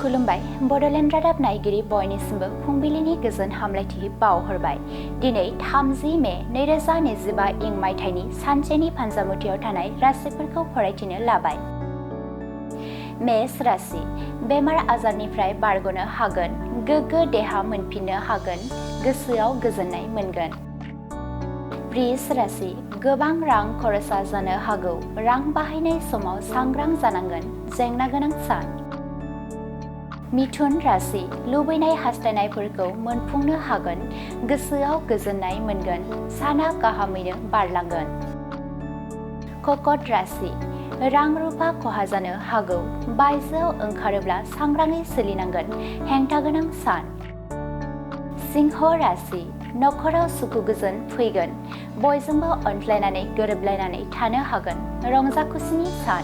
खुलुमबाय बड'लेण्ड रादाब नायगिरि बयनिसिमबो फुंबिलिनि गोजोन हामलायथि बावहरबाय। दिनै 30 मे 2025 इं मायथाइनि सानसेनि फानजामुथियाव थानाय राशिफोरखौ फरायथिनो लाबाय। मेष राशि बेमार आजारनिफ्राय बारग'नो हागोन, गोग्गो देहा मोनफिननो हागोन, गोसोआव गोजोननाय मोनगोन। वृष राशि गोबां रां खरसा जानो हागौ, रां बाहायनाय समाव सांग्रां जानांगोन, जेंना गोनां सान। मिथुन राशि लुबैनाय हास्थायनायफोरखौ मोनफुंनो हागोन, गोसोआव गोजोननाय मोनगोन, साना गाहामैनो बारलांगोन। कर्कट राशि रां रुफा खहा जानो हागौ, बायजोआव ओंखारोब्ला सांग्राङै सोलिनांगोन, हेंथा गोनां सान। सिंह राशि नखराव सुखु गोजोन फैगोन, बयजोंबो अनज्लायनानै गोरोबलायनानै थानो हागोन, रंजा खुसिनि सान।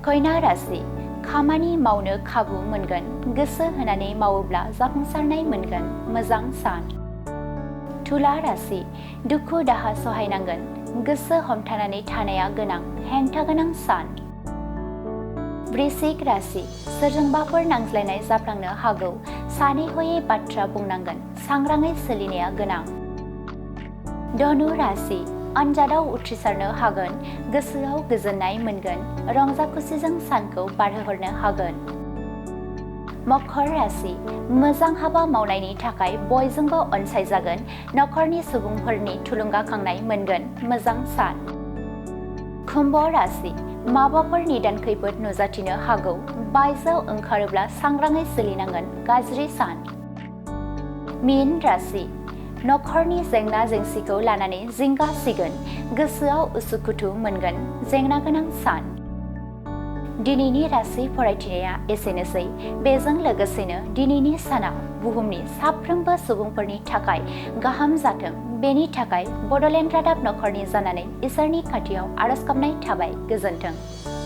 कन्या राशि खामानि मावनो खाबु मोनगोन, गोसो होनानै मावोब्ला जाफुंसारनाय मोनगोन, मोजां सान। तुला राशि दुखु दाहा सहायनांगोन, गोसो हमथानानै थानाया गोनां, हेंथा गोनां सान। वृश्चिक राशि सोरजोंबाफोर नांज्लायनाय जाफ्लांनो हागौ, सानै हयै बाथ्रा बुंनांगोन, सांग्राङै सोलिनाया गोनां। धनु राशि आनजादाव उथ्रिसारनो हागोन, गोसोआव गोजोननाय मोनगोन, रंजा खुसिजों सानखौ बारहोहरनो हागोन। मकर राशि मोजां हाबा मावनायनि थाखाय बयजोंबो अनसायजागोन, नखरनि सुबुंफोरनि थुलुंगाखांनाय मोनगोन, मोजां सान। कुम्भ राशि माबाफोर निदान खैफोद नुजाथिनो हागौ, बायजोआव ओंखारोब्ला सांग्राङै सोलिनांगोन, गाज्रि सान। मीन राशि नखरनि जेंना जेंसिखौ लानानै जिंगा सिगोन, गोसोआव उसुखुथु मोनगोन, जेंना गोनां सान। दिनैनि राशि फरायथिनाया एसेनोसै। बेजों लोगोसेनो दिनैनि साना बुहुमनि साफ्रोमबो सुबुंफोरनि थाखाय गाहाम जाथों, बेनि थाखाय बड'लेण्ड रादाब नखरनि जानानै इसोरनि खाथियाव आरज गाबनाय थाबाय। गोजोन्थों।